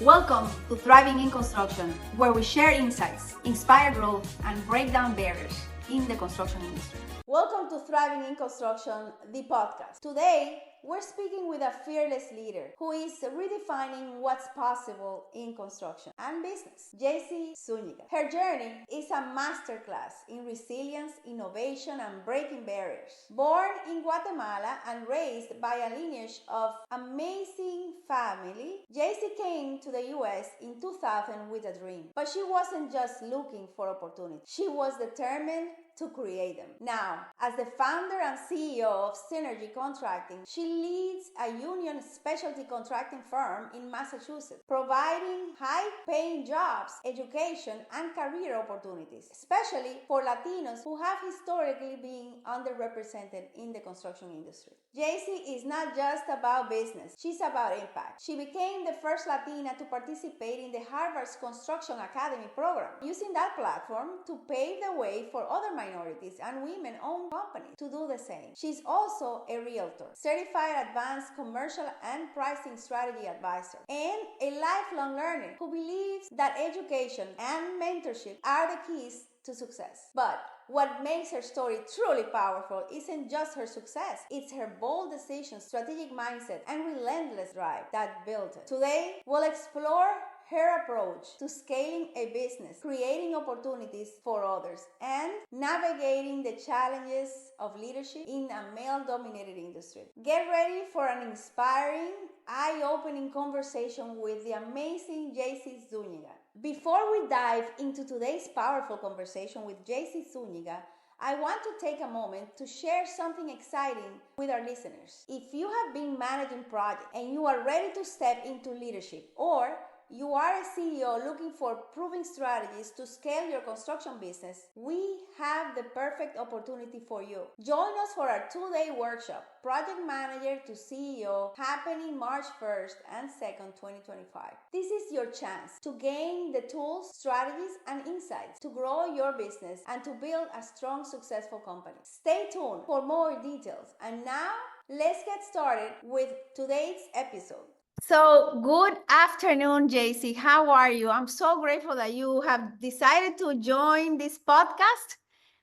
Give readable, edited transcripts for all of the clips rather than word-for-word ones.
Welcome to Thriving in Construction, where we share insights, inspire growth, and break down barriers in the construction industry. Welcome to Thriving in Construction, the podcast. Today, we're speaking with a fearless leader who is redefining what's possible in construction and business, Jeysi Zuniga. Her journey is a masterclass in resilience, innovation, and breaking barriers. Born in Guatemala and raised by a lineage of amazing family, Jeysi came to the US in 2000 with a dream. But she wasn't just looking for opportunities. She was determined to create them. Now, as the founder and CEO of Synergy Contracting, she leads a union specialty contracting firm in Massachusetts, providing high-paying jobs, education, and career opportunities, especially for Latinos who have historically been underrepresented in the construction industry. Jeysi is not just about business, she's about impact. She became the first Latina to participate in the Harvard's Construction Academy program, using that platform to pave the way for other minorities and women-owned companies to do the same. She's also a realtor, certified advanced commercial and pricing strategy advisor, and a lifelong learner who believes that education and mentorship are the keys to success. But what makes her story truly powerful isn't just her success, it's her bold decisions, strategic mindset, and relentless drive that built it. Today, we'll explore her approach to scaling a business, creating opportunities for others, and navigating the challenges of leadership in a male-dominated industry. Get ready for an inspiring, eye-opening conversation with the amazing Jeysi Zuniga. Before we dive into today's powerful conversation with Jeysi Zuniga, I want to take a moment to share something exciting with our listeners. If you have been managing projects and you are ready to step into leadership, or you are a CEO looking for proven strategies to scale your construction business, we have the perfect opportunity for you. Join us for our 2-day workshop, Project Manager to CEO, happening March 1st and 2nd, 2025. This is your chance to gain the tools, strategies, and insights to grow your business and to build a strong, successful company. Stay tuned for more details. And now, let's get started with today's episode. So, good afternoon, Jeysi. How are you? I'm so grateful that you have decided to join this podcast.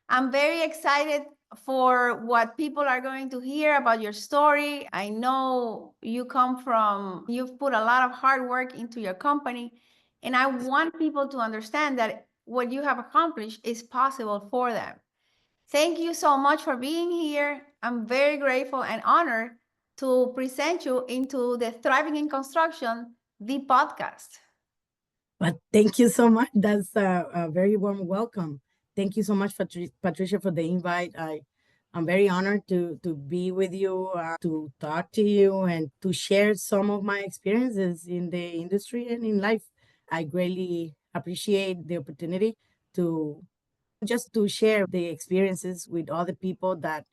I'm very excited for what people are going to hear about your story. I know you've put a lot of hard work into your company, and I want people to understand that what you have accomplished is possible for them. Thank you so much for being here. I'm very grateful and honored to present you into the Thriving in Construction, the podcast. But thank you so much. That's a very warm welcome. Thank you so much, Patricia, for the invite. I'm very honored to be with you, to talk to you, and to share some of my experiences in the industry and in life. I greatly appreciate the opportunity to just to share the experiences with other people that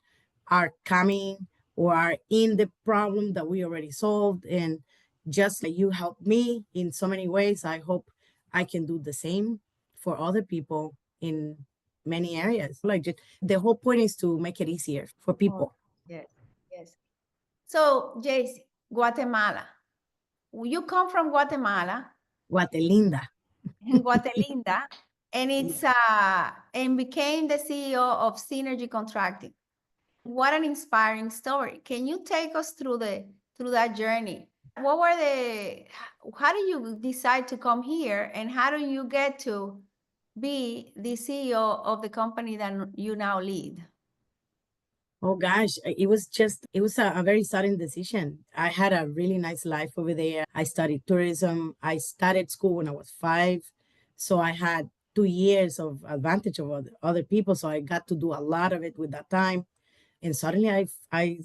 are coming or are in the problem that we already solved. And just like you helped me in so many ways, I hope I can do the same for other people in many areas. Like just, the whole point is to make it easier for people. Yes, yes. So, Jeysi, Guatemala. You come from Guatemala, Guatelinda. Guatelinda, and became the CEO of Synergy Contracting. What an inspiring story. Can you take us through that journey? How do you decide to come here, and how do you get to be the CEO of the company that you now lead? Oh gosh, it was a very sudden decision. I had a really nice life over there. I studied tourism. I started school when I was 5. So I had 2 years of advantage of other people. So I got to do a lot of it with that time. And suddenly I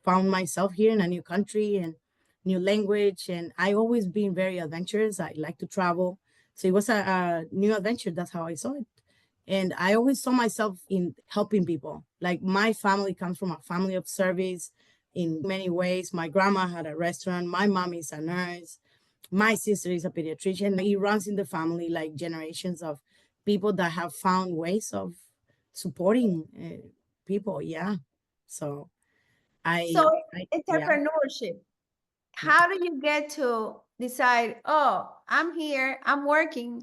found myself here in a new country and new language. And I always been very adventurous. I like to travel. So it was a new adventure. That's how I saw it. And I always saw myself in helping people. Like my family comes from a family of service in many ways. My grandma had a restaurant. My mom is a nurse. My sister is a pediatrician. It runs in the family like generations of people that have found ways of supporting people. Yeah. So So yeah. entrepreneurship. How do you get to decide, oh, I'm here, I'm working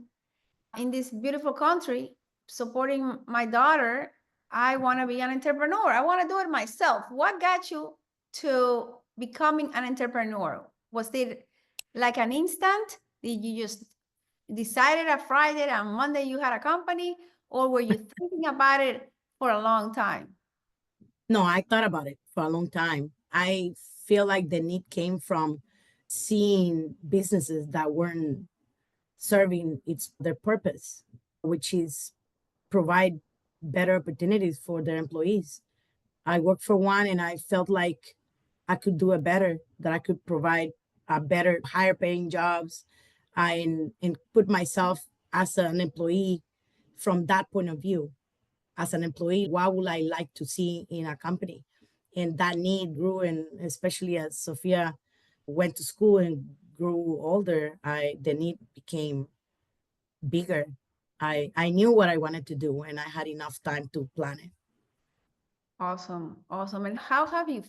in this beautiful country, supporting my daughter. I want to be an entrepreneur. I want to do it myself. What got you to becoming an entrepreneur? Was it like an instant? Did you just decided a Friday and Monday you had a company, or were you thinking about it for a long time? No, I thought about it for a long time. I feel like the need came from seeing businesses that weren't serving its their purpose, which is provide better opportunities for their employees. I worked for one and I felt like I could do it better, that I could provide a better, higher paying jobs, and put myself as an employee from that point of view. As an employee, what would I like to see in a company? And that need grew, and especially as Sophia went to school and grew older, the need became bigger. I knew what I wanted to do and I had enough time to plan it. Awesome, awesome. And how have you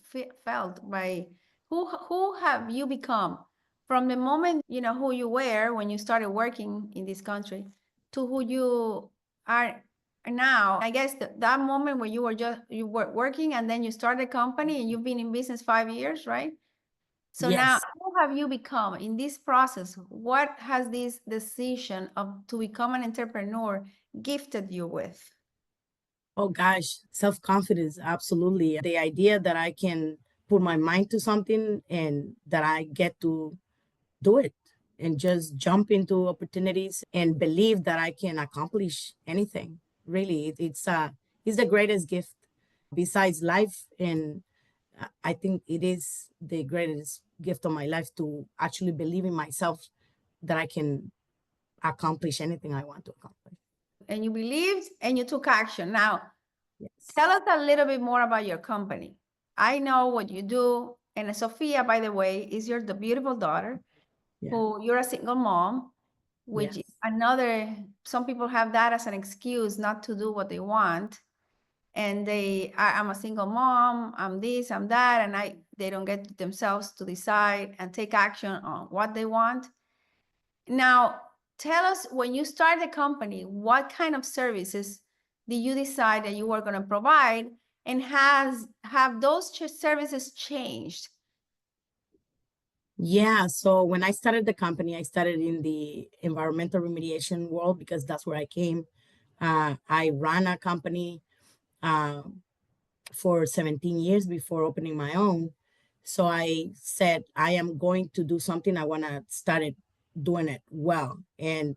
felt by who have you become from the moment you know who you were when you started working in this country to who you are now? I guess that moment where you were working and then you started a company and you've been in business 5 years, right? So now, Yes. who have you become in this process? What has this decision of to become an entrepreneur gifted you with? Oh gosh, self confidence, absolutely. The idea that I can put my mind to something and that I get to do it and just jump into opportunities and believe that I can accomplish anything. Really, it's the greatest gift besides life, and I think it is the greatest gift of my life to actually believe in myself that I can accomplish anything I want to accomplish. And you believed and you took action. Now, Yes. tell us a little bit more about your company. I know what you do. And Sophia, by the way, is your the beautiful daughter Yeah. who you're a single mom, which is Yes. another, some people have that as an excuse not to do what they want. And I'm a single mom, I'm this, I'm that, and they don't get themselves to decide and take action on what they want. Now, tell us when you start the company, what kind of services did you decide that you were going to provide, and have those services changed? Yeah. So when I started the company, I started in the environmental remediation world because that's where I came. I ran a company uh, for 17 years before opening my own. So I said, I am going to do something. I want to start it doing it well. And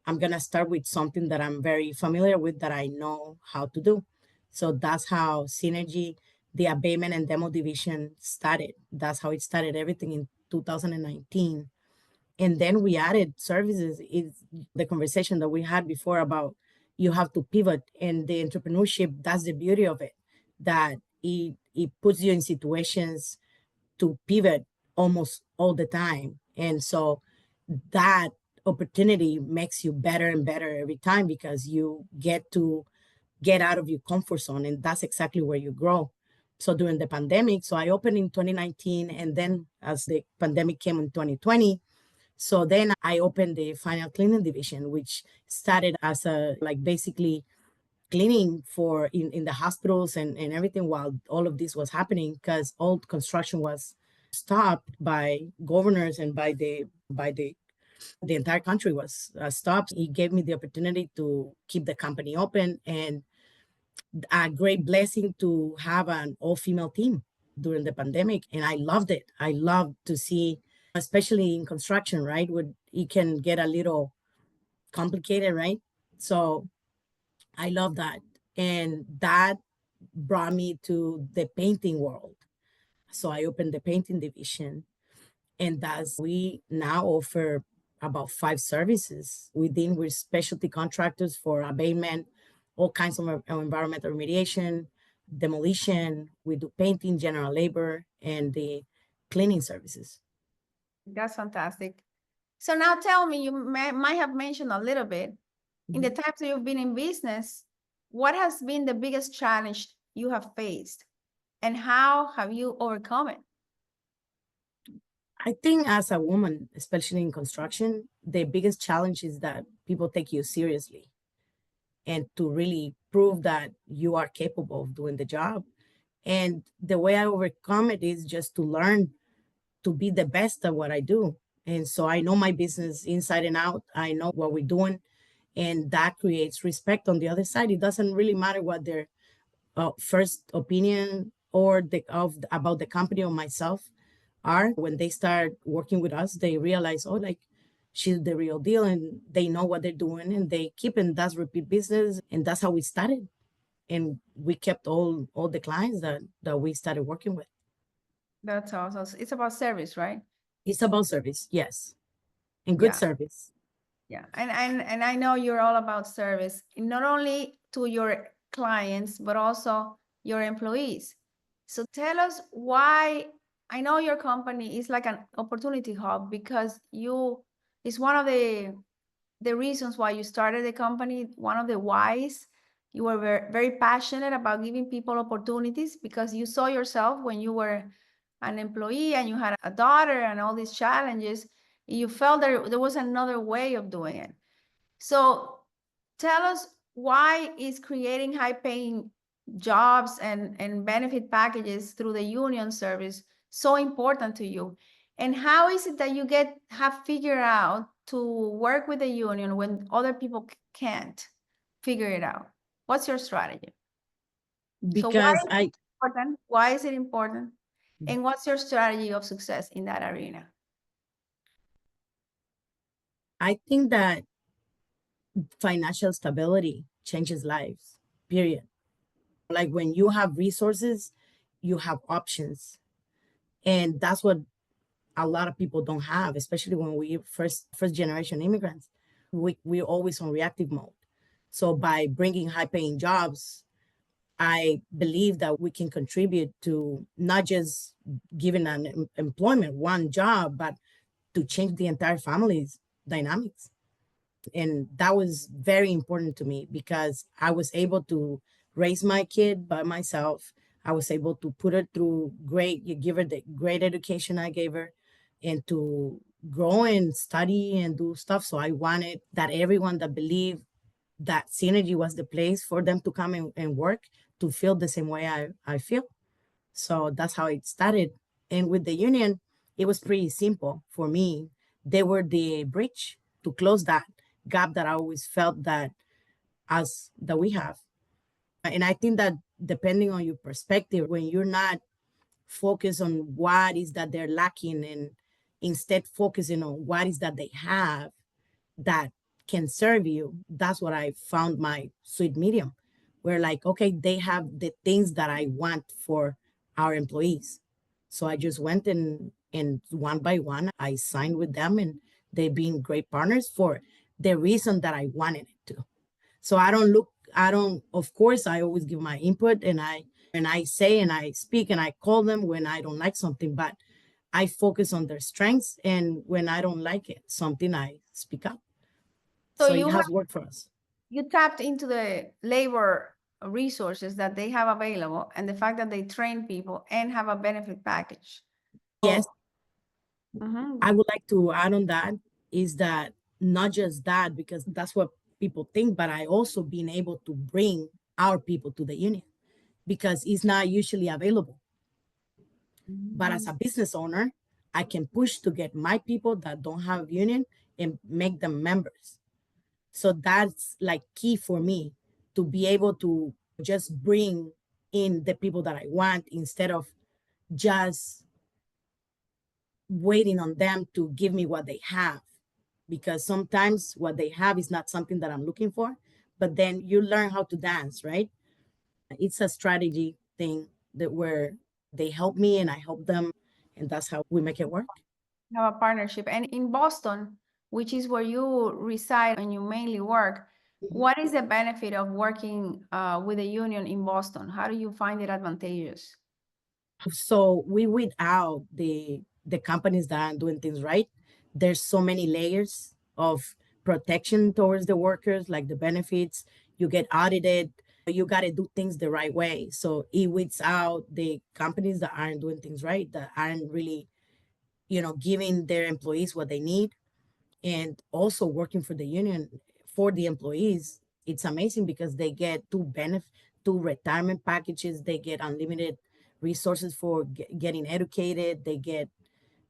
I'm going to start with something that I'm very familiar with, that I know how to do. So that's how Synergy, the abatement and demo division started. That's how it started everything in 2019. And then we added services. Is the conversation that we had before about you have to pivot, and the entrepreneurship, that's the beauty of it, that it puts you in situations to pivot almost all the time. And so that opportunity makes you better and better every time because you get to get out of your comfort zone, and that's exactly where you grow. So during the pandemic, so I opened in 2019, and then as the pandemic came in 2020, so then I opened the final cleaning division, which started as a like basically cleaning for in the hospitals and everything while all of this was happening, because all construction was stopped by governors and by the entire country was stopped. It gave me the opportunity to keep the company open, and a great blessing to have an all-female team during the pandemic, and I loved it. I loved to see, especially in construction, right, where it can get a little complicated, right? So I love that. And that brought me to the painting world. So I opened the painting division, and that's we now offer about 5 services within. We're specialty contractors for abatement, all kinds of environmental remediation, demolition. We do painting, general labor, and the cleaning services. That's fantastic. So now tell me, you might have mentioned a little bit in the Mhm. times that you've been in business, what has been the biggest challenge you have faced, and how have you overcome it? I think as a woman, especially in construction, the biggest challenge is that people take you seriously and to really prove that you are capable of doing the job. And the way I overcome it is just to learn to be the best at what I do. And so I know my business inside and out. I know what we're doing, and that creates respect on the other side. It doesn't really matter what their first opinion or about the company or myself are. When they start working with us, they realize, oh, like she's the real deal, and they know what they're doing, and they keep, and that's repeat business, and that's how we started. And we kept all the clients that we started working with. That's awesome. It's about service, right? It's about service, yes, and good Yeah. service. Yeah, and I know you're all about service, not only to your clients, but also your employees. So tell us why. I know your company is like an opportunity hub because you is one of the reasons why you started the company, one of the whys. You were very passionate about giving people opportunities because you saw yourself when you were an employee and you had a daughter and all these challenges, you felt there was another way of doing it. So tell us, why is creating high paying jobs and benefit packages through the union service so important to you? And how is it that you have figured out to work with the union when other people can't figure it out? What's your strategy? So Because why is it important? And what's your strategy of success in that arena? I think that financial stability changes lives, period. Like when you have resources, you have options. And that's what a lot of people don't have, especially when we first generation immigrants. We're always on reactive mode. So by bringing high paying jobs, I believe that we can contribute to not just giving an employment, one job, but to change the entire family's dynamics. And that was very important to me because I was able to raise my kid by myself. I was able to put her through great, you give her the great education I gave her, and to grow and study and do stuff. So I wanted that everyone that believed that Synergy was the place for them to come and work to feel the same way I feel. So that's how it started. And with the union, it was pretty simple for me. They were the bridge to close that gap that I always felt that we have. And I think that depending on your perspective, when you're not focused on what is that they're lacking and instead focusing on what is that they have that can serve you, that's what I found my sweet medium. Where like, okay, they have the things that I want for our employees. So I just went and one by one, I signed with them, and they've been great partners for the reason that I wanted it to. So I don't, of course, I always give my input, and I say and I speak and I call them when I don't like something, but I focus on their strengths. And when I don't like it, something, I speak up. So So it has worked for us. you tapped into the labor resources that they have available and the fact that they train people and have a benefit package. Yes, Mhm. I would like to add on that is that not just that, because that's what people think, but I also been able to bring our people to the union because it's not usually available. But as a business owner, I can push to get my people that don't have union and make them members. So that's like key for me to be able to just bring in the people that I want instead of just waiting on them to give me what they have. Because sometimes what they have is not something that I'm looking for, but then you learn how to dance, right? It's a strategy thing that where they help me and I help them, and that's how we make it work. Have a partnership. And in Boston, which is where you reside and you mainly work, what is the benefit of working with a union in Boston? How do you find it advantageous? So we weed out the companies that aren't doing things right. There's so many layers of protection towards the workers, like the benefits. You get audited. You got to do things the right way. So it weeds out the companies that aren't doing things right, that aren't really, giving their employees what they need, and also working for the union for the employees. It's amazing because they get two retirement packages. They get unlimited resources for getting educated. They get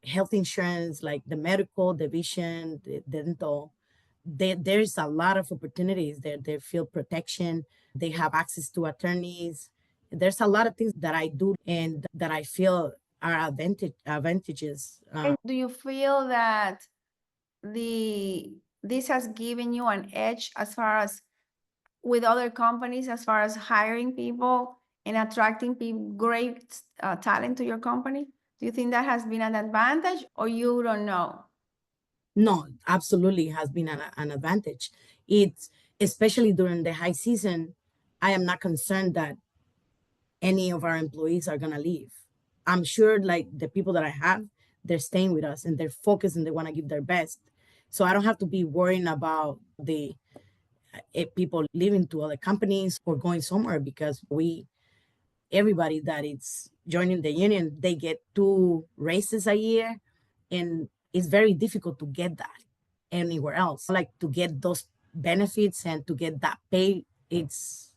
health insurance, like the medical, the vision, the dental. There's a lot of opportunities there. They feel protection. They have access to attorneys. There's a lot of things that I do and that I feel are advantages. And do you feel that this has given you an edge as far as with other companies, as far as hiring people and attracting people, great talent to your company? Do you think that has been an advantage, or you don't know? No, absolutely has been an advantage. It's especially during the high season. I am not concerned that any of our employees are gonna leave. I'm sure like the people that I have, they're staying with us and they're focused and they want to give their best. So I don't have to be worrying about the people leaving to other companies or going somewhere, because everybody that is joining the union, they get 2 raises a year, and it's very difficult to get that anywhere else. Like to get those benefits and to get that pay, it's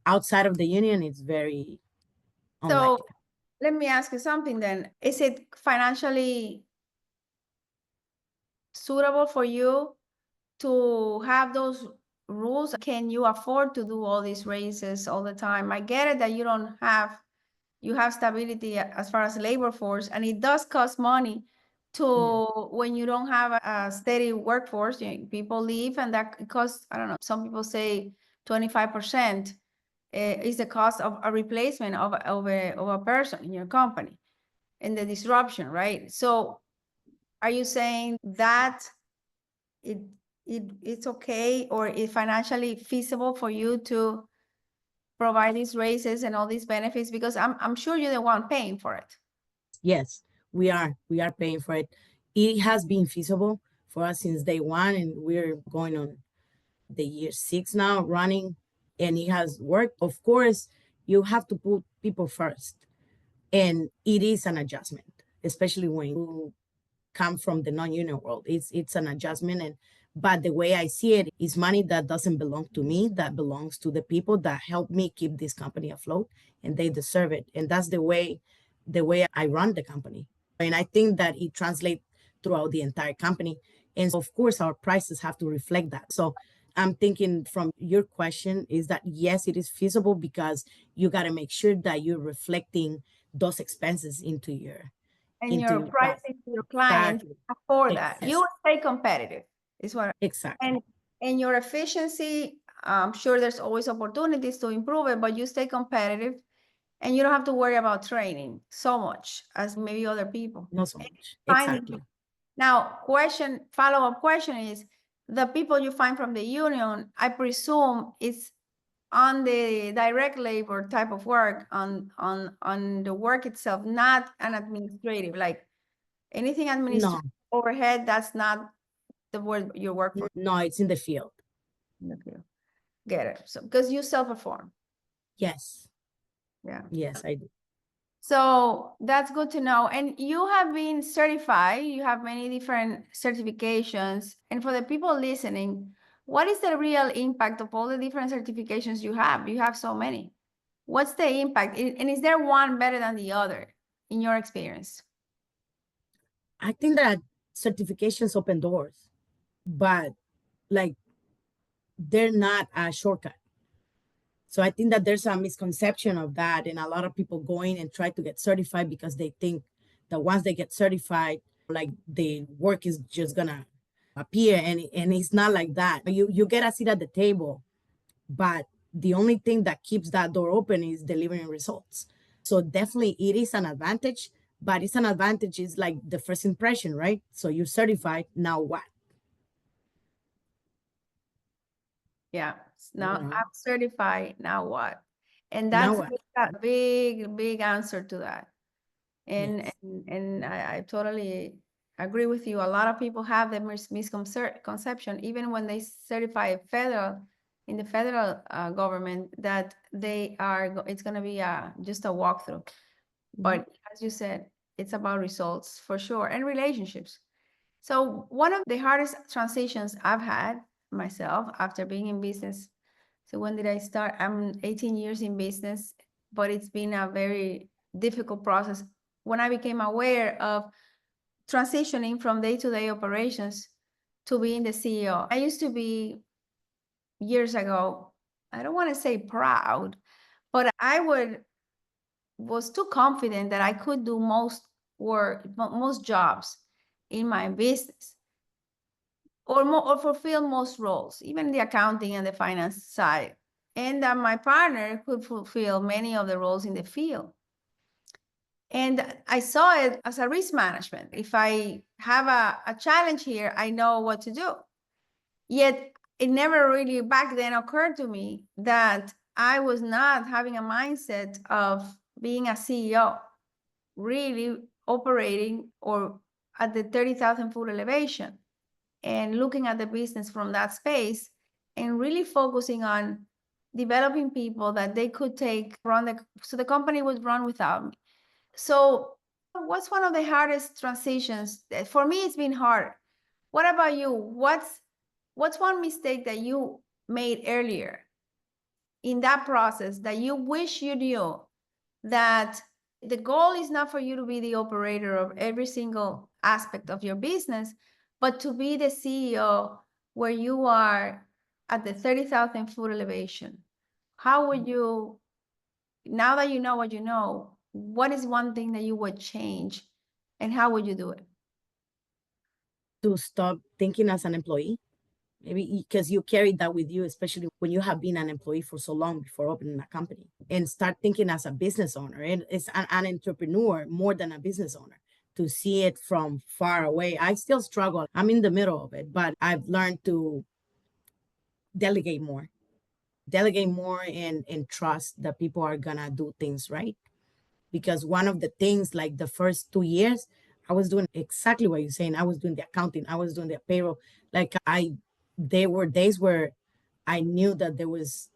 outside of the union, it's very So unlikely. let me ask you something then. Is it financially suitable for you to have those rules? Can you afford to do all these raises all the time? I get it that you have stability as far as labor force, and it does cost money to when you don't have a steady workforce. People leave, and that costs, I don't know, some people say 25% is the cost of a replacement of a person in your company and the disruption, right? So are you saying that it it's okay, or it's financially feasible for you to provide these raises and all these benefits? Because I'm sure you're the one paying for it. Yes, we are paying for it. It has been feasible for us since day one, and we're going on the year 6 now running, and it has worked. Of course, you have to put people first, and it is an adjustment, especially when you come from the non-union world. It's an adjustment, and but the way I see it is money that doesn't belong to me, that belongs to the people that help me keep this company afloat, and they deserve it. And that's the way I run the company. And I think that it translates throughout the entire company. And of course, our prices have to reflect that. So I'm thinking from your question is that yes, it is feasible, because you got to make sure that you're reflecting those expenses And into your your price. pricing to your clients Exactly. for that. Exactly. You will stay competitive, is what. Exactly. And your efficiency, I'm sure there's always opportunities to improve it, but you stay competitive and you don't have to worry about training so much as maybe other people. Not so much. Finding. Exactly. Now, follow-up question is, the people you find from the union, I presume it's on the direct labor type of work, on the work itself, not an administrative, like anything administrative No, overhead, that's not the word you work for. no, it's in the field. Okay. Get it. So because you self-perform. Yes. Yeah. Yes, I do. So that's good to know. And you have been certified, you have many different certifications. And for the people listening, what is the real impact of all the different certifications you have? You have so many. What's the impact? And is there one better than the other in your experience? I think that certifications open doors, but like they're not a shortcut. So I think that there's a misconception of that, and a lot of people go in and try to get certified because they think that once they get certified, like the work is just gonna appear, and it's not like that. You get a seat at the table, but the only thing that keeps that door open is delivering results. So definitely it is an advantage, but it's an advantage is like the first impression, right? So you're certified, now what? Yeah. You Now know, I'm certified. Now what? And now that's what? a big, big answer to that. And Yes. and I totally agree with you. A lot of people have the misconception, even when they certify in the federal government, that it's going to be just a walkthrough. But as you said, It's about results for sure, and relationships. So one of the hardest transitions I've had myself after being in business. So when did I start? I'm 18 years in business, but it's been a very difficult process. When I became aware of transitioning from day-to-day operations to being the CEO. I used to be, years ago, I don't want to say proud, but was too confident that I could do most work, most jobs in my business, or fulfill most roles, even the accounting and the finance side. And that my partner could fulfill many of the roles in the field. And I saw it as a risk management. If I have a challenge here, I know what to do. Yet it never really back then occurred to me that I was not having a mindset of being a CEO, really operating or at the 30,000 foot elevation and looking at the business from that space and really focusing on developing people that they could so the company would run without me. So what's one of the hardest transitions? For me, it's been hard. What about you? What's one mistake that you made earlier in that process that you wish you knew, that the goal is not for you to be the operator of every single aspect of your business, but to be the CEO where you are at the 30,000 foot elevation? How would you, now that you know what you know, what is one thing that you would change and how would you do it? To stop thinking as an employee, maybe because you carry that with you, especially when you have been an employee for so long before opening a company, and start thinking as a business owner. And it's an entrepreneur more than a business owner, to see it from far away. I still struggle. I'm in the middle of it, but I've learned to delegate more, and trust that people are gonna do things right. Because one of the things, like the first 2 years, I was doing exactly what you're saying. I was doing the accounting, I was doing the payroll. Like there were days where I knew that there was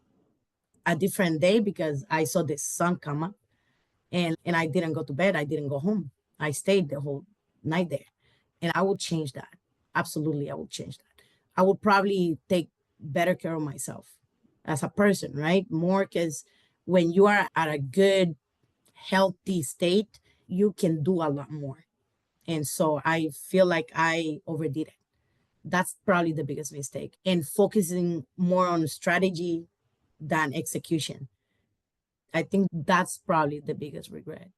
a different day because I saw the sun come up, and I didn't go to bed. I didn't go home. I stayed the whole night there. And I would change that. Absolutely, I would change that. I would probably take better care of myself as a person, right? More, because when you are at a good, healthy state, you can do a lot more. And so I feel like I overdid it. That's probably the biggest mistake. And focusing more on strategy than execution. I think that's probably the biggest regret.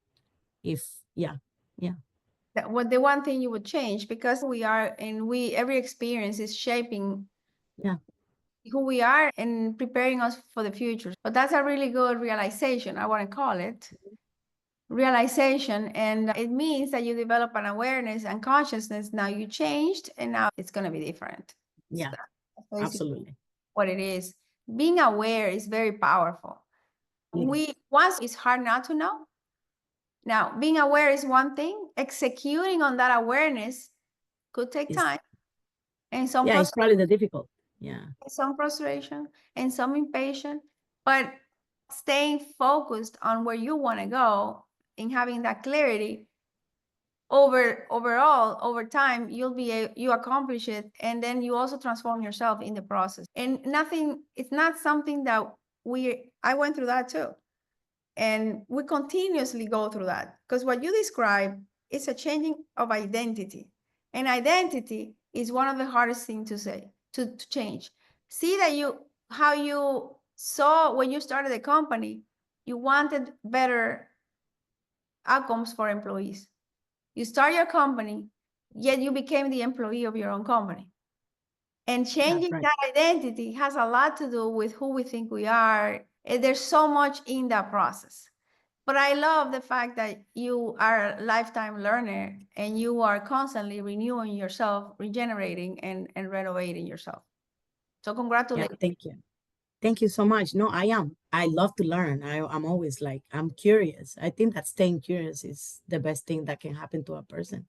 If, yeah, yeah. What the one thing you would change, because we are, and every experience is shaping Yeah. who we are and preparing us for the future. But that's a really good realization, I want to call it realization. And it means that you develop an awareness and consciousness. Now you changed and now it's going to be different. Yeah, That's absolutely. what it is. Being aware is very powerful. Once it's hard not to know. Now, being aware is one thing. Executing on that awareness could take time and Yeah, it's probably the difficult. Yeah. some frustration and some impatience, but staying focused on where you want to go and having that clarity overall over time, you accomplish it, and then you also transform yourself in the process. And it's not something that I went through that too. And we continuously go through that, because what you describe is a changing of identity. And identity is one of the hardest things to change. See that how you saw when you started the company, you wanted better outcomes for employees. You start your company, yet you became the employee of your own company. And changing that identity has a lot to do with who we think we are. And there's so much in that process. But I love the fact that you are a lifetime learner and you are constantly renewing yourself, regenerating and renovating yourself. So congratulations. Yeah, thank you. Thank you so much. No, I am. I love to learn. I'm always like, I'm curious. I think that staying curious is the best thing that can happen to a person.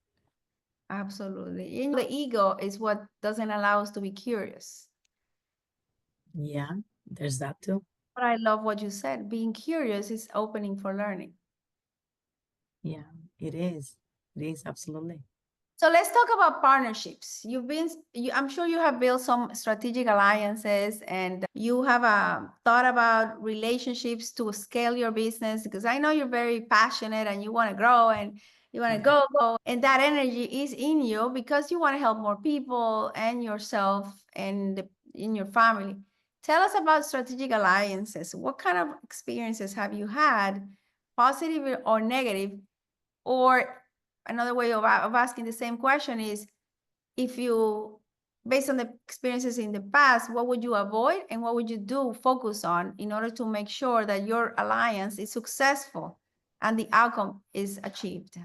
Absolutely. And the ego is what doesn't allow us to be curious. Yeah, there's that too. But I love what you said. Being curious is opening for learning. Yeah, it is. It is absolutely. So let's talk about partnerships. I'm sure you have built some strategic alliances, and you have thought about relationships to scale your business, because I know you're very passionate and you want to grow and you want to go, and that energy is in you because you want to help more people and yourself and in your family. Tell us about strategic alliances. What kind of experiences have you had, positive or negative? Or another way of asking the same question is, if you, based on the experiences in the past, what would you avoid and what would you focus on in order to make sure that your alliance is successful and the outcome is achieved?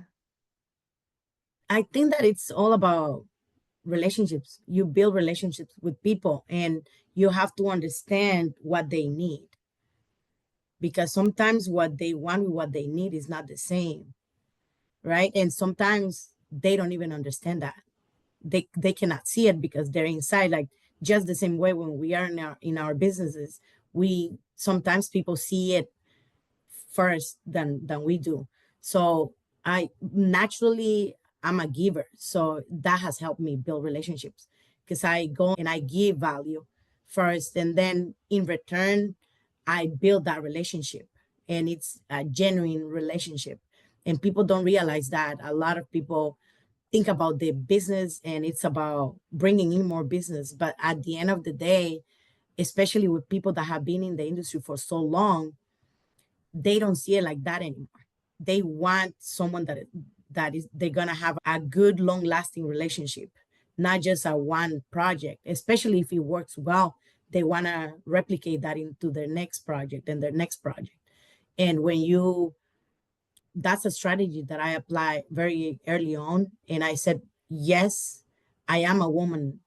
I think that it's all about relationships. You build relationships with people and you have to understand what they need, because sometimes what they want with what they need is not the same, right? And sometimes they don't even understand that. They cannot see it because they're inside. Like, just the same way when we are in our businesses, we sometimes people see it first than we do. So I naturally, I'm a giver, so that has helped me build relationships, because I go and I give value first, and then in return I build that relationship, and it's a genuine relationship. And people don't realize that. A lot of people think about the business and it's about bringing in more business, but at the end of the day, especially with people that have been in the industry for so long, they don't see it like that anymore. They want someone that is they're gonna have a good, long-lasting relationship, not just a one project. Especially if it works well, they wanna replicate that into their next project and their next project. And when you that's a strategy that I applied very early on. And I said, yes, I am a woman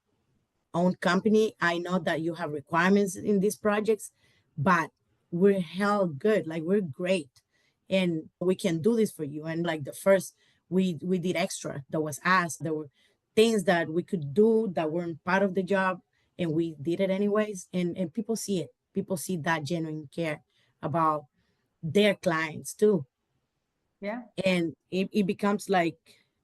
owned company. I know that you have requirements in these projects, but we're held good. Like, we're great. And we can do this for you. And like the first, we did extra that was asked. There were things that we could do that weren't part of the job, and we did it anyways. And people see it. People see that genuine care about their clients too. Yeah. And it becomes like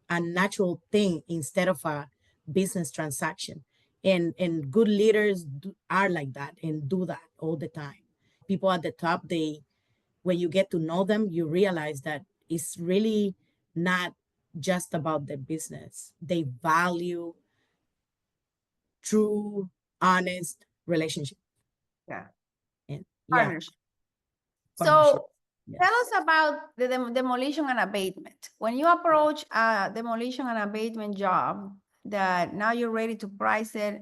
a natural thing instead of a business transaction. And good leaders are like that and do that all the time. People at the top, they when you get to know them, you realize that it's really not just about the business. They value true, honest relationship. Yeah. And yeah, Partnership. partnership. So tell Yes. us about the demolition and abatement. When you approach a demolition and abatement job, that now you're ready to price it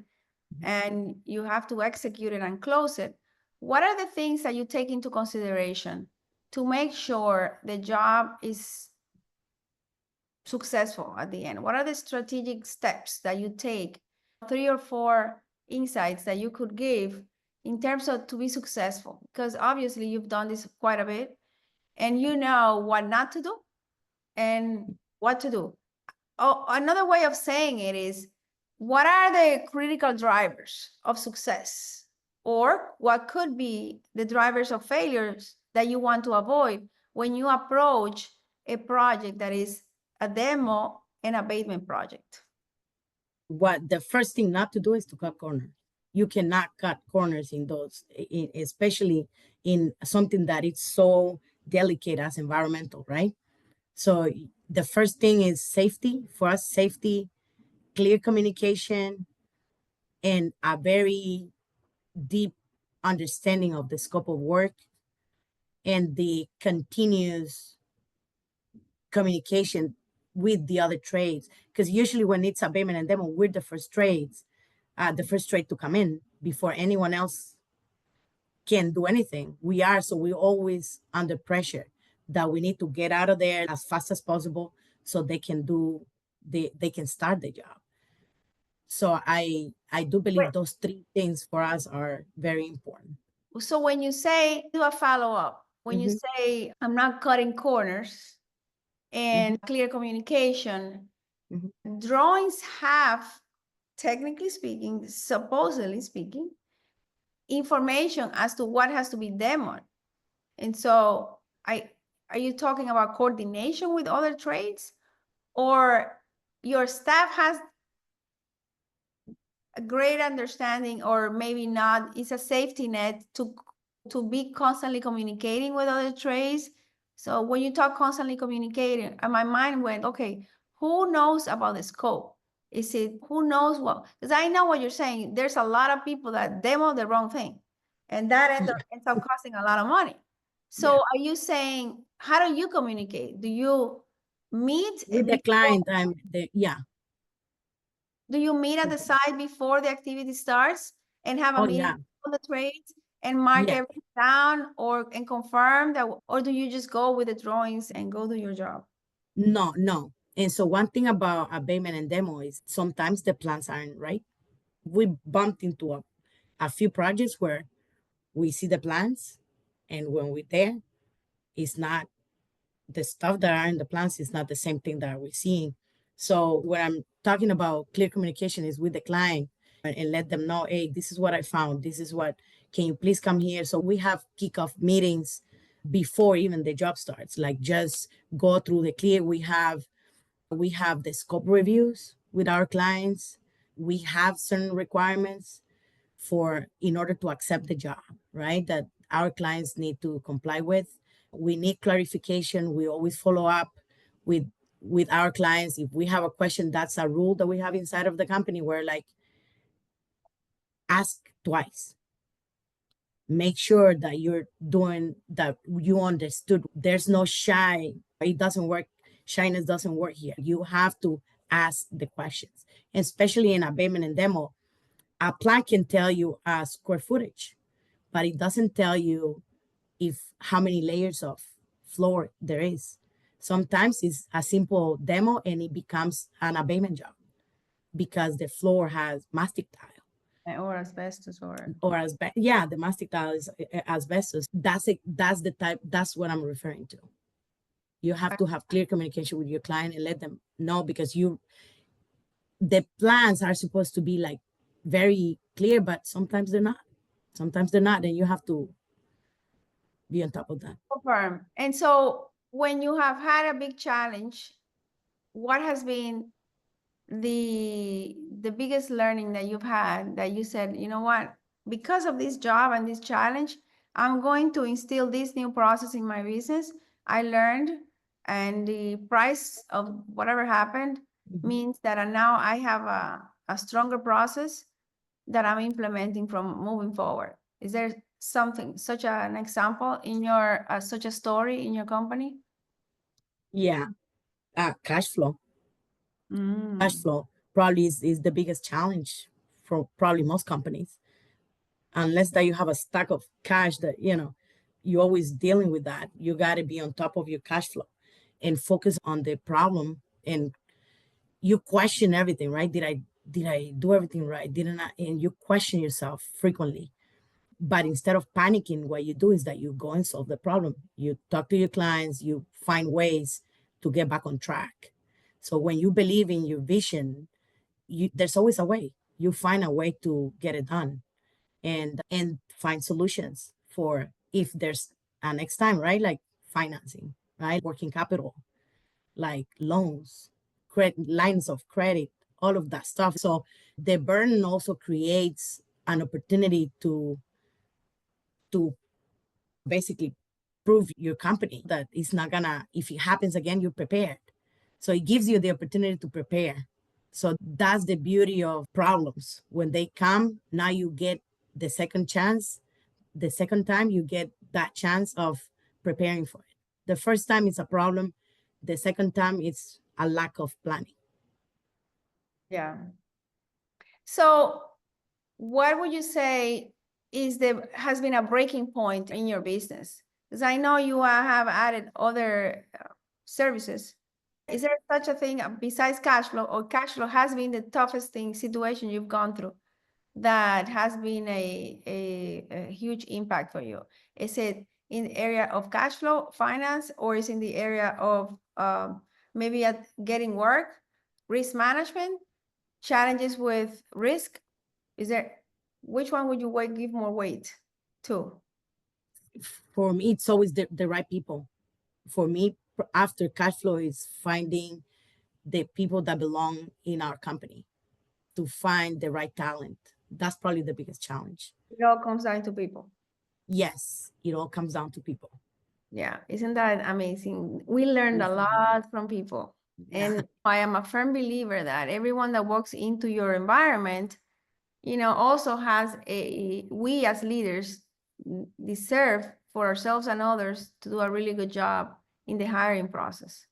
and you have to execute it and close it, what are the things that you take into consideration to make sure the job is successful at the end? What are the strategic steps that you take? 3 or 4 insights that you could give in terms of to be successful, because obviously you've done this quite a bit and you know what not to do and what to do. Oh, another way of saying it is, what are the critical drivers of success, or what could be the drivers of failures that you want to avoid when you approach a project that is a demo and abatement project? What the first thing not to do is to cut corners. You cannot cut corners in those, especially in something that is so delicate as environmental, right? So the first thing is safety. For us, safety, clear communication, and a very deep understanding of the scope of work, and the continuous communication with the other trades. Because usually when it's abatement and demo, we're the first trade to come in before anyone else can do anything. We are, so we're always under pressure that we need to get out of there as fast as possible so they can start the job. So I do believe those three things for us are very important. So when you say do a follow-up, when you say I'm not cutting corners and clear communication, drawings have, technically speaking, supposedly speaking, information as to what has to be demoed. And so are you talking about coordination with other trades, or your staff has a great understanding, or maybe not, it's a safety net to be constantly communicating with other trades. So when you talk constantly communicating, and my mind went, okay, who knows about the scope? Is it who knows what? Because I know what you're saying. There's a lot of people that demo the wrong thing, and that ends up costing a lot of money. So are you saying, how do you communicate? Do you meet with the client? Do you meet at the site before the activity starts and have a meeting with all the trades and mark everything down, and confirm that, or do you just go with the drawings and go do your job? No. And so one thing about abatement and demo is sometimes the plans aren't right. We bumped into a few projects where we see the plans, and when we're there, it's not the stuff that are in the plans is not the same thing that we're seeing. So when I'm talking about clear communication is with the client and let them know, hey, this is what I found. This is what, can you please come here? So we have kickoff meetings before even the job starts, like just go through the clear. We have the scope reviews with our clients. We have certain requirements for in order to accept the job, right? That our clients need to comply with. We need clarification. We always follow up with with our clients. If we have a question, that's a rule that we have inside of the company where like ask twice. Make sure that you're doing that you understood. There's no shy. It doesn't work. Shyness doesn't work here. You have to ask the questions, especially in abatement and demo. A plan can tell you square footage, but it doesn't tell you if how many layers of floor there is. Sometimes it's a simple demo and it becomes an abatement job because the floor has mastic tile Or asbestos, or the mastic tile is asbestos. That's the type. That's what I'm referring to. You have to have clear communication with your client and let them know, because the plans are supposed to be like very clear, but sometimes they're not. Sometimes they're not, and you have to be on top of that. confirm. And so when you have had a big challenge, what has been the biggest learning that you've had, that you said, you know what, because of this job and this challenge, I'm going to instill this new process in my business. I learned, and the price of whatever happened means that now I have a stronger process that I'm implementing from moving forward. Is there something, such an example in your, such a story in your company? Yeah, cash flow. Cash flow probably is the biggest challenge for probably most companies, unless that you have a stack of cash that you're always dealing with that. You got to be on top of your cash flow and focus on the problem, and you question everything, right? Did I do everything right? Didn't I? And you question yourself frequently. But instead of panicking, what you do is that you go and solve the problem. You talk to your clients, you find ways to get back on track. So when you believe in your vision, there's always a way. You find a way to get it done, and find solutions for if there's a next time, right? Like financing, right? Working capital, like loans, credit lines of credit, all of that stuff. So the burden also creates an opportunity to basically prove your company that it's not gonna, if it happens again, you're prepared. So it gives you the opportunity to prepare. So that's the beauty of problems. When they come, now you get the second chance. The second time you get that chance of preparing for it. The first time it's a problem. The second time it's a lack of planning. Yeah. So what would you say has been a breaking point in your business? Because I know you have added other services. Is there such a thing besides cash flow, or cash flow has been the toughest situation you've gone through that has been a huge impact for you? Is it in the area of cash flow, finance, or is it in the area of maybe at getting work, risk management, challenges with risk? Is there, which one would you give more weight to? For me, it's always the right people. For me, after cash flow is finding the people that belong in our company, to find the right talent. That's probably the biggest challenge. It all comes down to people. Yes, it all comes down to people. Yeah, isn't that amazing? We learned a lot from people. Yeah. And I am a firm believer that everyone that walks into your environment, also has we as leaders deserve for ourselves and others to do a really good job in the hiring process.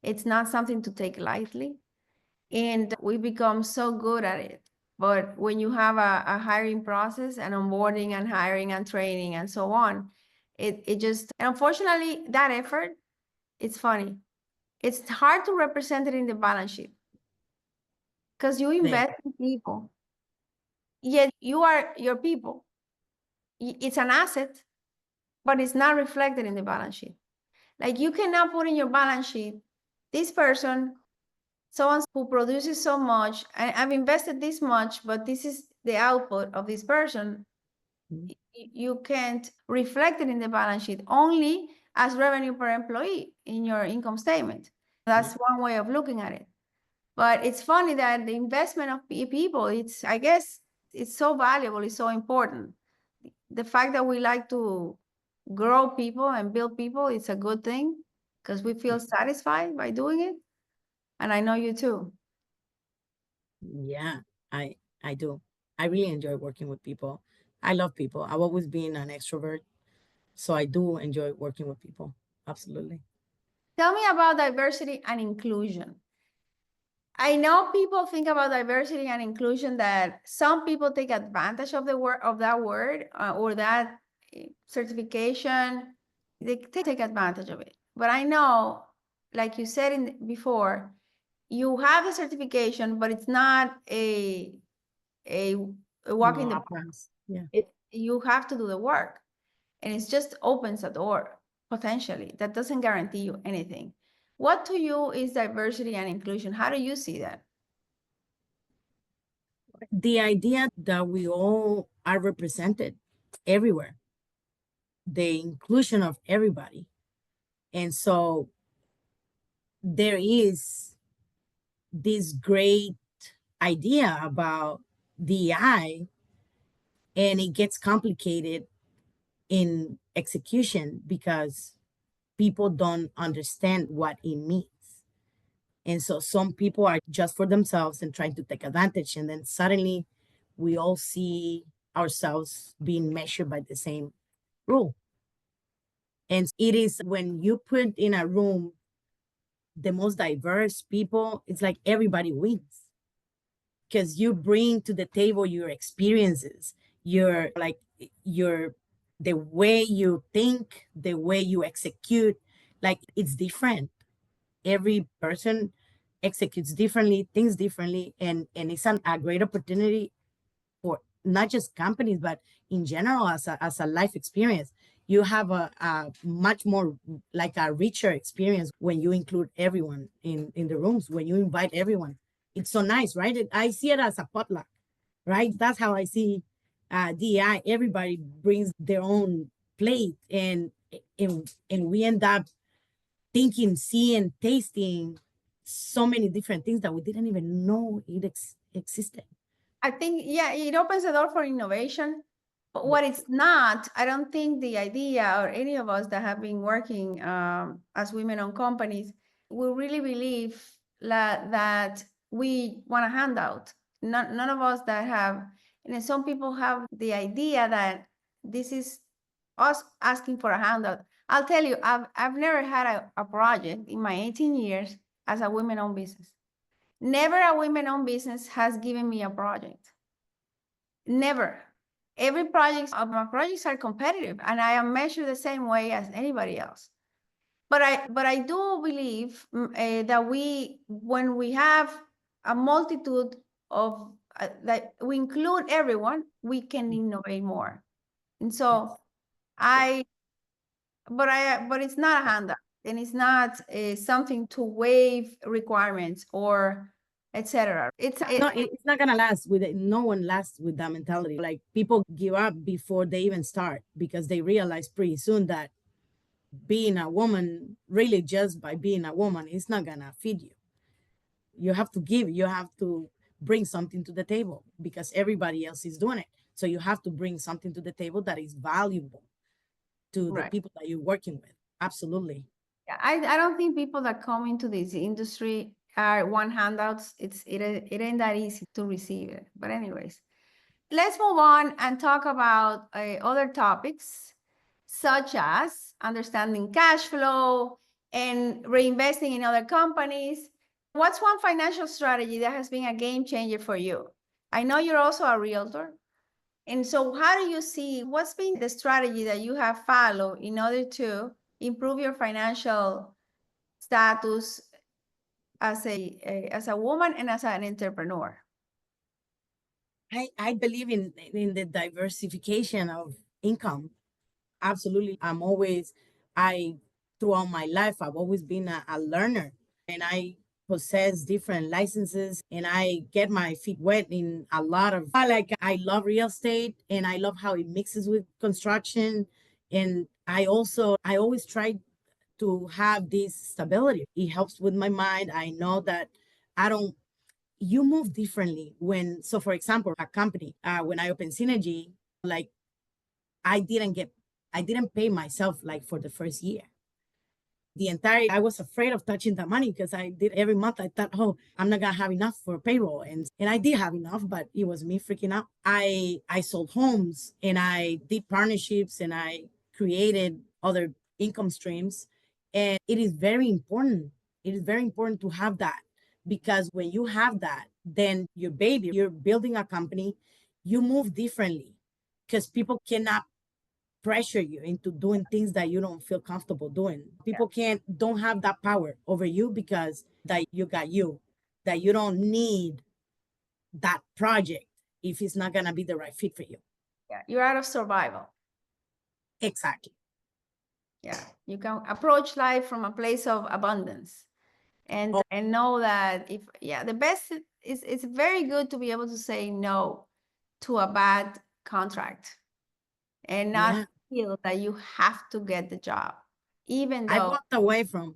It's not something to take lightly, and we become so good at it. But when you have a hiring process and onboarding and hiring and training and so on, it just, and unfortunately, that effort, it's funny. It's hard to represent it in the balance sheet because you invest in people, yet you are your people. It's an asset, but it's not reflected in the balance sheet. Like, you cannot put in your balance sheet, this person, someone who produces so much, I've invested this much, but this is the output of this person. You can't reflect it in the balance sheet, only as revenue per employee in your income statement. That's one way of looking at it. But it's funny that the investment of people, I guess it's so valuable, it's so important. The fact that we like to grow people and build people, it's a good thing because we feel satisfied by doing it. And I know you too. Yeah, I do. I really enjoy working with people. I love people. I've always been an extrovert, so I do enjoy working with people. Absolutely. Tell me about diversity and inclusion. I know people think about diversity and inclusion that some people take advantage of the word of that word or that certification. They take advantage of it. But I know, like you said before, you have the certification, but it's not a walk in the park. Yeah. You have to do the work, and it just opens a door potentially. That doesn't guarantee you anything. What to you is diversity and inclusion? How do you see that? The idea that we all are represented everywhere, the inclusion of everybody. And so there is this great idea about DEI, and it gets complicated in execution because people don't understand what it means. And so some people are just for themselves and trying to take advantage. And then suddenly we all see ourselves being measured by the same rule. And it is when you put in a room the most diverse people, it's like everybody wins because you bring to the table your experiences, your the way you think, the way you execute, like it's different. Every person executes differently, thinks differently, and it's a great opportunity for not just companies, but in general as a life experience. You have a much more like a richer experience when you include everyone in the rooms, when you invite everyone. It's so nice, right? I see it as a potluck, right? That's how I see DI. Everybody brings their own plate, and we end up thinking, seeing, tasting so many different things that we didn't even know it existed. I think, yeah, it opens the door for innovation. But what it's not, I don't think the idea or any of us that have been working as women-owned companies, we really believe that we want a handout. None of us that have, and some people have the idea that this is us asking for a handout. I'll tell you, I've never had a project in my 18 years as a women-owned business. Never a women-owned business has given me a project. Never. Every project of my projects are competitive, and I am measured the same way as anybody else. But I do believe that when we have a multitude of that we include everyone, we can innovate more. And so but it's not a handout, and it's not something to waive requirements or etc. It's not gonna last with it. No one lasts with that mentality. Like people give up before they even start because they realize pretty soon that being a woman, really just by being a woman, is not gonna feed you. You have to give, you have to bring something to the table because everybody else is doing it. So you have to bring something to the table that is valuable to the Right. people that you're working with. Absolutely. Yeah, I don't think people that come into this industry are one handouts. It ain't that easy to receive it. But anyways, let's move on and talk about other topics such as understanding cash flow and reinvesting in other companies. What's one financial strategy that has been a game changer for you? I know you're also a realtor. And so, how do you see what's been the strategy that you have followed in order to improve your financial status as a woman and as an entrepreneur? I believe in the diversification of income. Absolutely. I, throughout my life, I've always been a learner, and I possess different licenses, and I get my feet wet in a lot of, I love real estate, and I love how it mixes with construction. And I always try to have this stability. It helps with my mind. I know that I don't, you move differently so for example, a company, when I opened Synergy, like I didn't get, I didn't pay myself like for the first year. I was afraid of touching the money because I did every month. I thought, oh, I'm not gonna have enough for payroll, and I did have enough, but it was me freaking out. I sold homes, and I did partnerships, and I created other income streams, and it is very important. It is very important to have that, because when you have that, then you're building a company, you move differently, because people cannot pressure you into doing things that you don't feel comfortable doing. People don't have that power over you, because that that you don't need that project if it's not gonna be the right fit for you. Yeah, you're out of survival. Exactly. Yeah, you can approach life from a place of abundance, and Oh, and know that if the best is it's very good to be able to say no to a bad contract and not yeah. feel that you have to get the job, even though I've walked away from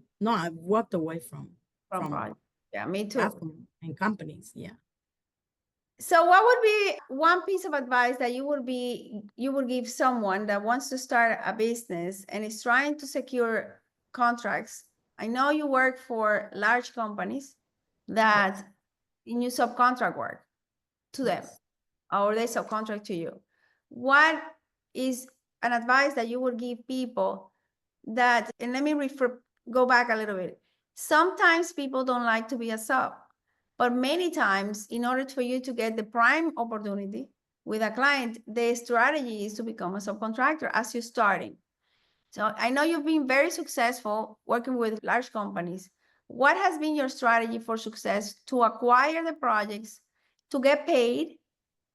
from project. Yeah, me too. platform and companies. Yeah. So what would be one piece of advice that you would give someone that wants to start a business and is trying to secure contracts? I know you work for large companies that Yes. you subcontract work to them, Yes. or they subcontract to you. What is an advice that you would give people that, and let me go back a little bit. Sometimes people don't like to be a sub, but many times, in order for you to get the prime opportunity with a client, the strategy is to become a subcontractor as you're starting. So I know you've been very successful working with large companies. What has been your strategy for success to acquire the projects, to get paid,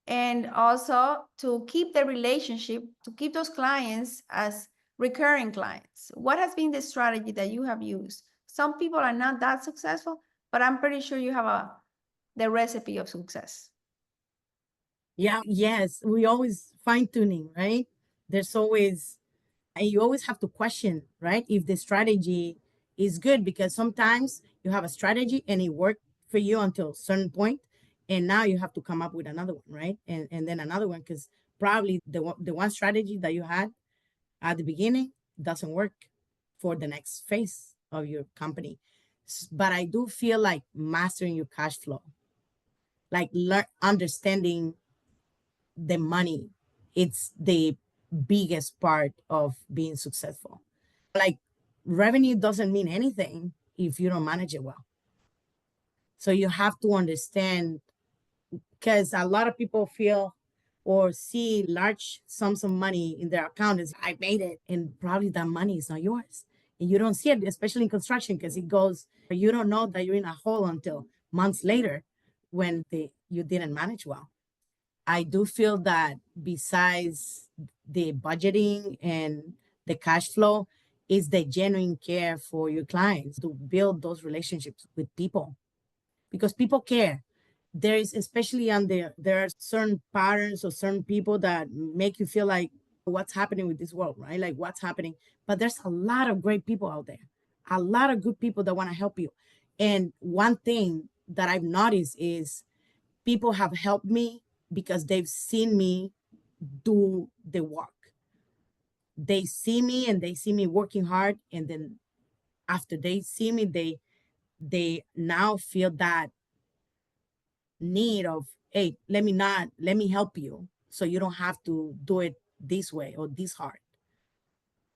and also to keep the relationship, to keep those clients as recurring clients? What has been the strategy that you have used? Some people are not that successful, but I'm pretty sure you have the recipe of success. Yeah. Yes. We always fine tuning, right? There's always, and you always have to question, right, if the strategy is good, because sometimes you have a strategy and it worked for you until a certain point, and now you have to come up with another one, right, and then another one, because probably the one strategy that you had at the beginning doesn't work for the next phase of your company. But I do feel like mastering your cash flow, like understanding the money, it's the biggest part of being successful. Like, revenue doesn't mean anything if you don't manage it well. So you have to understand, because a lot of people feel or see large sums of money in their account as I made it, and probably that money is not yours. And you don't see it, especially in construction, because it goes, you don't know that you're in a hole until months later when you didn't manage well. I do feel that besides the budgeting and the cash flow, is the genuine care for your clients, to build those relationships with people, because people care. There is, especially on there are certain patterns or certain people that make you feel like, what's happening with this world, right? Like, what's happening? But there's a lot of great people out there, a lot of good people that want to help you. And one thing that I've noticed is people have helped me because they've seen me do the work. They see me and they see me working hard, and then after they see me, they now feel that need of, hey, let me help you so you don't have to do it this way or this hard.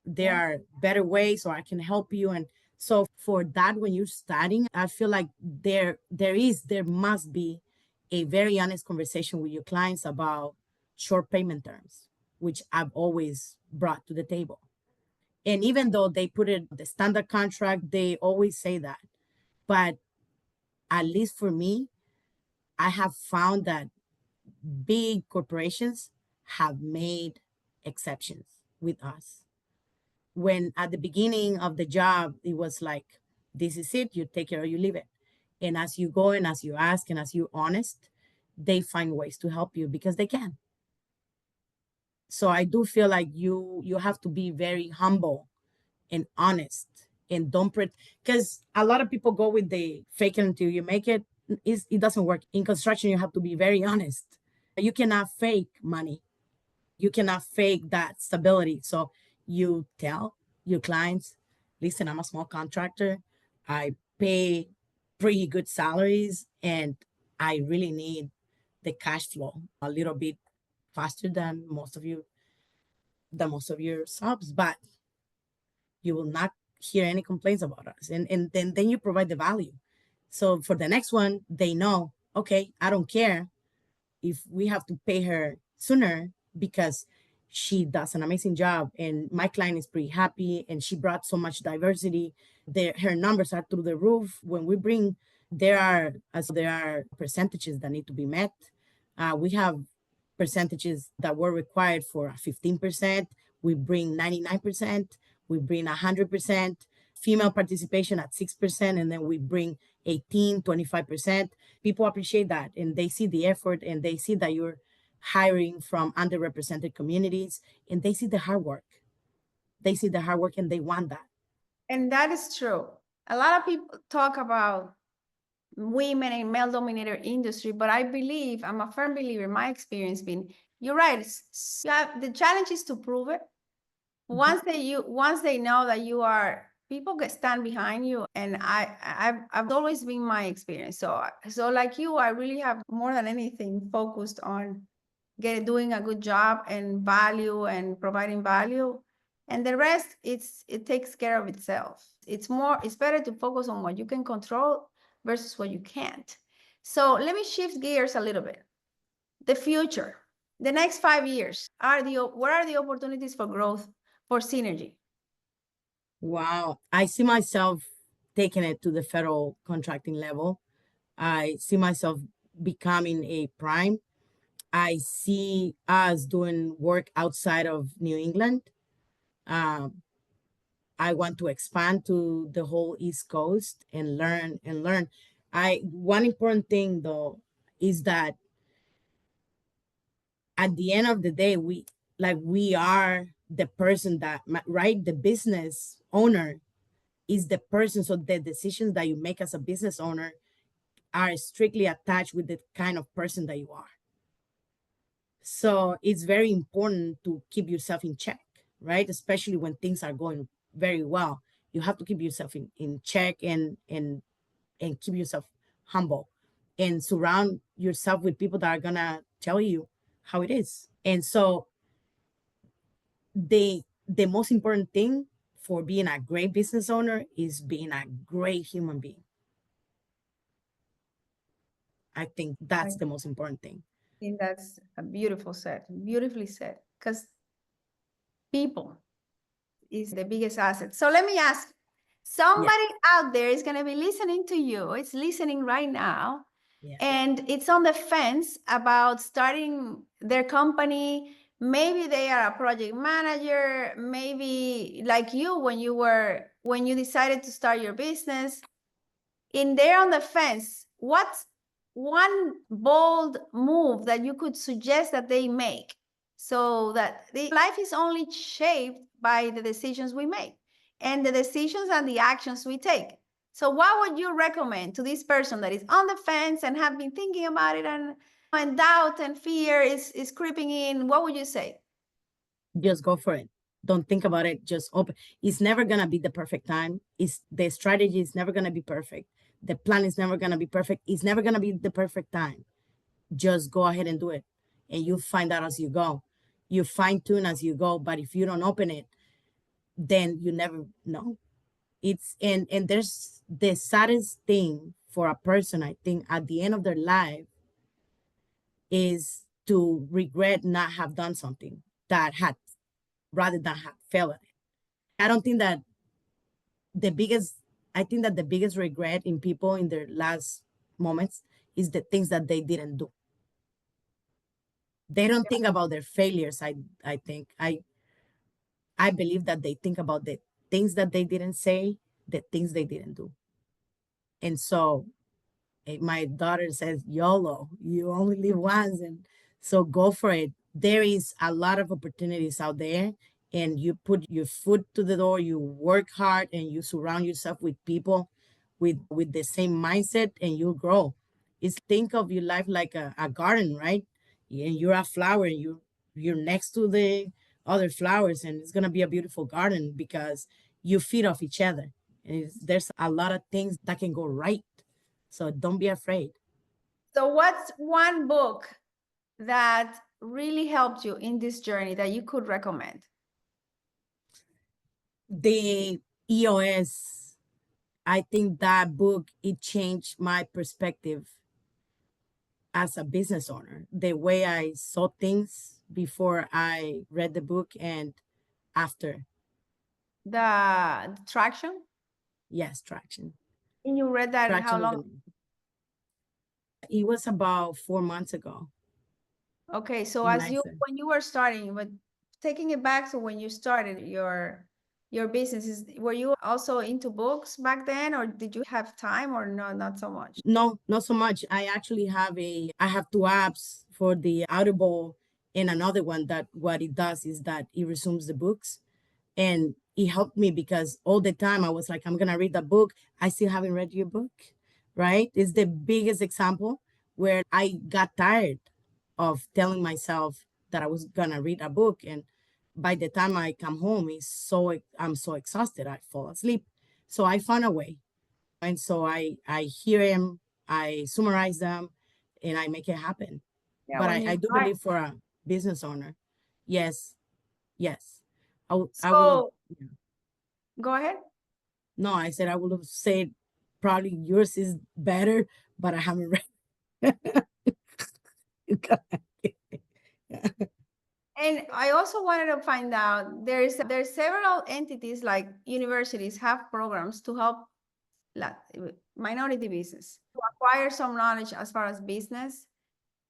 There are better ways, or I can help you. And so for that, when you're starting, I feel like there must be a very honest conversation with your clients about short payment terms, which I've always brought to the table. And even though they put it the standard contract, they always say that. But at least for me, I have found that big corporations have made exceptions with us. When at the beginning of the job, it was like, this is it, you take it or you leave it. And as you go and as you ask and as you're honest, they find ways to help you because they can. So I do feel like you have to be very humble and honest, and don't because a lot of people go with the fake it until you make it. It doesn't work. In construction, you have to be very honest. You cannot fake money. You cannot fake that stability. So you tell your clients, listen, I'm a small contractor. I pay pretty good salaries, and I really need the cash flow a little bit faster than most of your subs, but you will not hear any complaints about us. And then you provide the value. So for the next one, they know, okay, I don't care if we have to pay her sooner because she does an amazing job and my client is pretty happy and she brought so much diversity. Her numbers are through the roof. When we bring, there are percentages that need to be met. We have percentages that were required for 15%. We bring 99%. We bring 100%. Female participation at 6%, and then we bring 18, 25%. People appreciate that, and they see the effort, and they see that you're hiring from underrepresented communities, and they see the hard work. They see the hard work, and they want that. And that is true. A lot of people talk about women in male-dominated industry, but I'm a firm believer, my experience being, you're right. The challenge is to prove it. Once they know that you are, people can stand behind you, and I've always been my experience. So like you, I really have more than anything focused on doing a good job and value and providing value, and the rest it takes care of itself. It's better to focus on what you can control versus what you can't. So let me shift gears a little bit. The future, the next 5 years, what are the opportunities for growth for Synergy? Wow. I see myself taking it to the federal contracting level. I see myself becoming a prime. I see us doing work outside of New England. Um, I want to expand to the whole East Coast and learn and learn. One important thing though is that at the end of the day, we are the person that, right? The business owner is the person. So the decisions that you make as a business owner are strictly attached with the kind of person that you are. So it's very important to keep yourself in check, right? Especially when things are going very well. You have to keep yourself in check and keep yourself humble and surround yourself with people that are gonna tell you how it is. And so the most important thing for being a great business owner is being a great human being. I think that's the most important thing. I think that's a beautifully said, because people is the biggest asset. So let me ask, somebody out there is going to be listening to you. It's listening right now. Yeah. And it's on the fence about starting their company. Maybe they are a project manager, maybe like you when you decided to start your business. In there on the fence, what's one bold move that you could suggest that they make so that life is only shaped by the decisions we make and the decisions and the actions we take? So what would you recommend to this person that is on the fence and have been thinking about it, and doubt and fear is creeping in? What would you say? Just go for it. Don't think about it. Just open. It's never gonna be the perfect time. It's the strategy is never gonna be perfect. The plan is never gonna be perfect. It's never gonna be the perfect time. Just go ahead and do it. And you find out as you go. You fine tune as you go. But if you don't open it, then you never know. It's and there's the saddest thing for a person, I think, at the end of their life is to regret not have done something that had rather than have failed at it. I don't think that the biggest I think that the biggest regret in people in their last moments is the things that they didn't do. They don't think about their failures. I think I believe that they think about the things that they didn't say, the things they didn't do. And so my daughter says, YOLO, you only live once. And so go for it. There is a lot of opportunities out there, and you put your foot to the door, you work hard, and you surround yourself with people with the same mindset, and you'll grow. It's think of your life like a garden, right? And you're a flower, and you're next to the other flowers, and it's gonna be a beautiful garden because you feed off each other. And there's a lot of things that can go right, so don't be afraid. So what's one book that really helped you in this journey that you could recommend? The EOS, I think that book, it changed my perspective as a business owner. The way I saw things before I read the book and after. The Traction? Yes, traction. And you read that how Traction is the long? name. It was about 4 months ago. Okay, so And as I you said, when you were starting, but taking it back to when you started your businesses, were you also into books back then, or did you have time, or no, not so much? no, not so much. I actually I have two apps for the Audible and another one that what it does is that it resumes the books. And it helped me because all the time I was like, I'm gonna read the book. I still haven't read your book, right? It's the biggest example where I got tired of telling myself that I was gonna read a book, and by the time I come home, I'm so exhausted, I fall asleep. So I found a way, and so I hear him, I summarize them, and I make it happen. Yeah, But when I you do start. believe for a business owner, yes, yes, I will have. So go ahead. No, I said I would have said probably yours is better, but I haven't read. And I also wanted to find out there's several entities like universities have programs to help minority business to acquire some knowledge as far as business.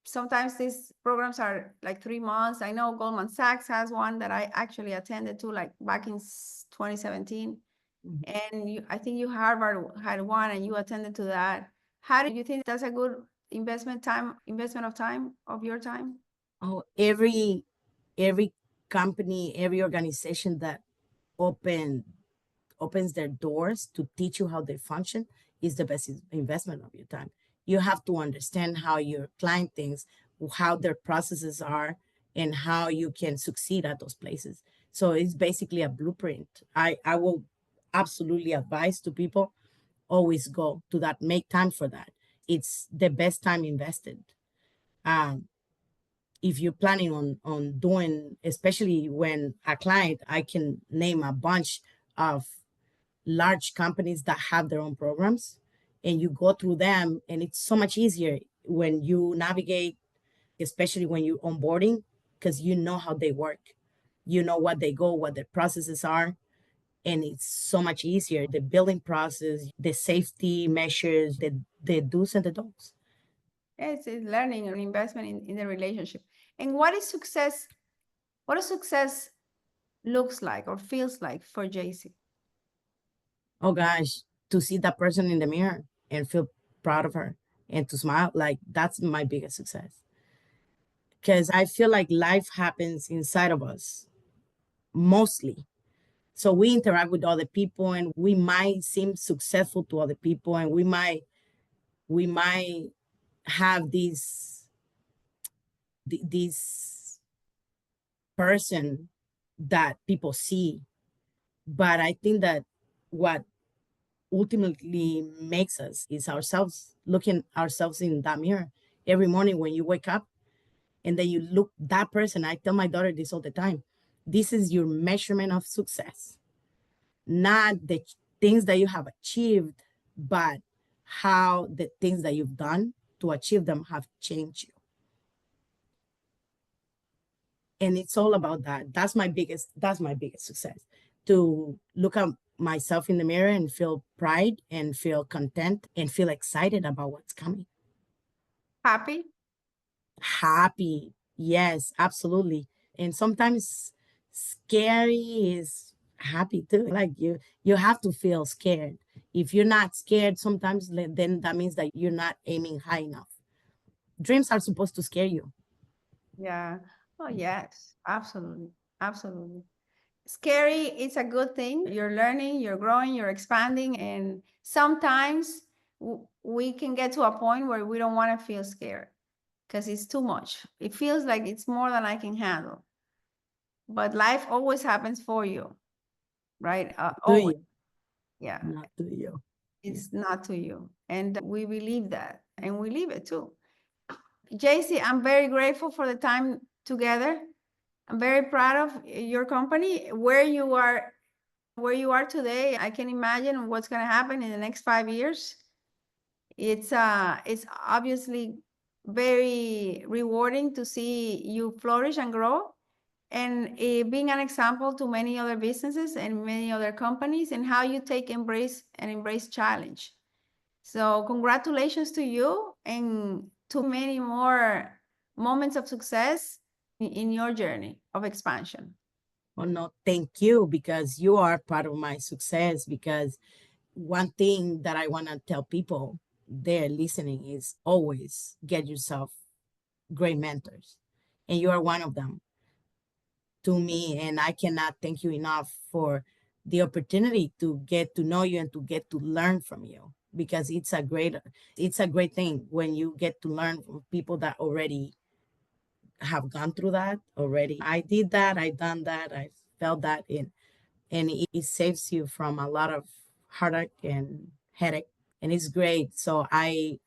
Sometimes these programs are like 3 months. I know Goldman Sachs has one that I actually attended to like back in 2017. And I think you Harvard had one and you attended to that. How do you think that's a good investment of time, of your time? Oh, every company, every organization that open opens their doors to teach you how they function is the best investment of your time. You have to understand how your client thinks, how their processes are, and how you can succeed at those places. So it's basically a blueprint. I will absolutely advise to people always go to that, make time for that. It's the best time invested. Um, if you're planning on doing, especially when a client, I can name a bunch of large companies that have their own programs, and you go through them, and it's so much easier when you navigate, especially when you're onboarding, because you know how they work, you know what they go, what their processes are, and it's so much easier, the building process, the safety measures, the do's and the don'ts. It's learning and investment in the relationship. And what is success looks like or feels like for Jeysi? Oh gosh, to see that person in the mirror and feel proud of her and to smile, like that's my biggest success, because I feel like life happens inside of us mostly. So we interact with other people, and we might seem successful to other people, and we might have this person that people see. But I think that what ultimately makes us is ourselves, looking ourselves in that mirror every morning when you wake up, and then you look that person. I tell my daughter this all the time. This is your measurement of success, not the things that you have achieved, but how the things that you've done to achieve them have changed you. And it's all about that. That's my biggest success. To look at myself in the mirror and feel pride and feel content and feel excited about what's coming. Happy? Happy. Yes, absolutely. And sometimes scary is happy too. Like you have to feel scared. If you're not scared, sometimes then that means that you're not aiming high enough. Dreams are supposed to scare you. Yeah. Oh, yes, absolutely. Absolutely. Scary is a good thing. You're learning, you're growing, you're expanding. And sometimes we can get to a point where we don't want to feel scared because it's too much. It feels like it's more than I can handle. But life always happens for you, right? Do Always. you? Yeah. Not do you? Yeah. It's not to you. And we believe that and we live it too. Jeysi, I'm very grateful for the time together. I'm very proud of your company, where you are today. I can imagine what's going to happen in the next 5 years. It's obviously very rewarding to see you flourish and grow, and being an example to many other businesses and many other companies, and how you embrace challenge. So congratulations to you, and to many more moments of success in your journey of expansion. Oh no, thank you, because you are part of my success. Because one thing that I want to tell people there listening is always get yourself great mentors. And you are one of them to me. And I cannot thank you enough for the opportunity to get to know you and to get to learn from you, because it's a great thing when you get to learn from people that already have gone through that already. I did that, I done that, I felt that in, and it saves you from a lot of heartache and headache, and it's great. So I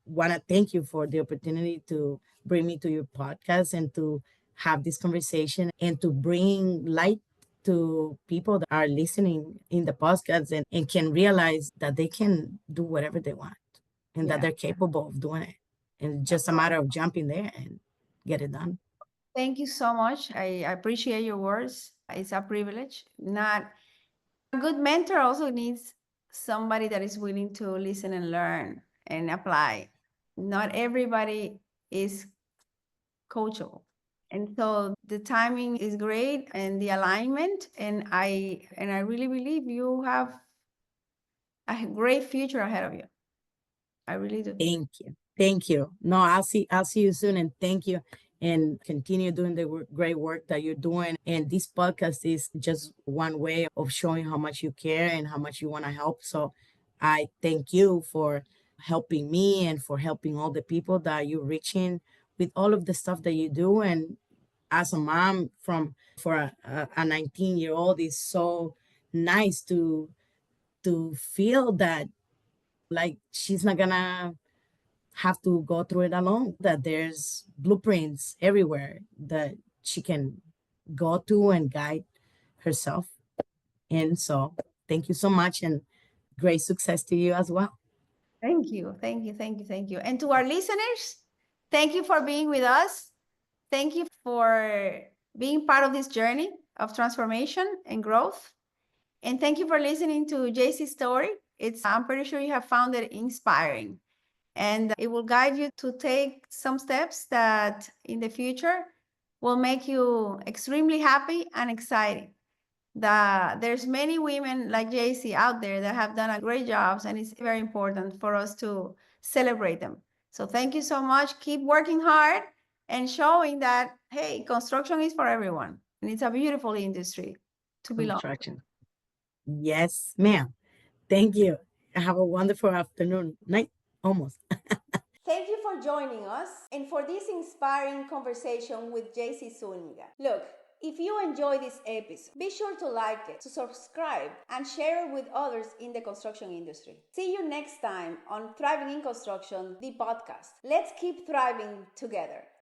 want to thank you for the opportunity to bring me to your podcast and to have this conversation and to bring light to people that are listening in the podcast, and can realize that they can do whatever they want and that Yeah. they're capable of doing it. And it's just a matter of jumping there and get it done. Thank you so much. I appreciate your words. It's a privilege. Not a good mentor also needs somebody that is willing to listen and learn and apply. Not everybody is coachable. And so the timing is great and the alignment, and I really believe you have a great future ahead of you. I really do. Thank you. Thank you. No, I'll see you soon, and thank you, and continue doing the great work that you're doing. And this podcast is just one way of showing how much you care and how much you want to help. So I thank you for helping me and for helping all the people that you're reaching with all of the stuff that you do. And as a mom for a 19-year-old, is so nice to feel that, like, she's not gonna have to go through it alone, that there's blueprints everywhere that she can go to and guide herself. And so thank you so much, and great success to you as well. Thank you. Thank you. Thank you. Thank you. And to our listeners, thank you for being with us. Thank you for being part of this journey of transformation and growth. And thank you for listening to Jeysi's story. I'm pretty sure you have found it inspiring, and it will guide you to take some steps that in the future will make you extremely happy and excited. There's many women like Jeysi out there that have done a great jobs, and it's very important for us to celebrate them. So thank you so much. Keep working hard and showing that, hey, construction is for everyone, and it's a beautiful industry to belong. Construction. Yes, ma'am. Thank you. Have a wonderful afternoon, night, almost. Thank you for joining us and for this inspiring conversation with Jeysi Zuniga. Look, if you enjoy this episode, be sure to like it, to subscribe, and share it with others in the construction industry. See you next time on Thriving in Construction, the podcast. Let's keep thriving together.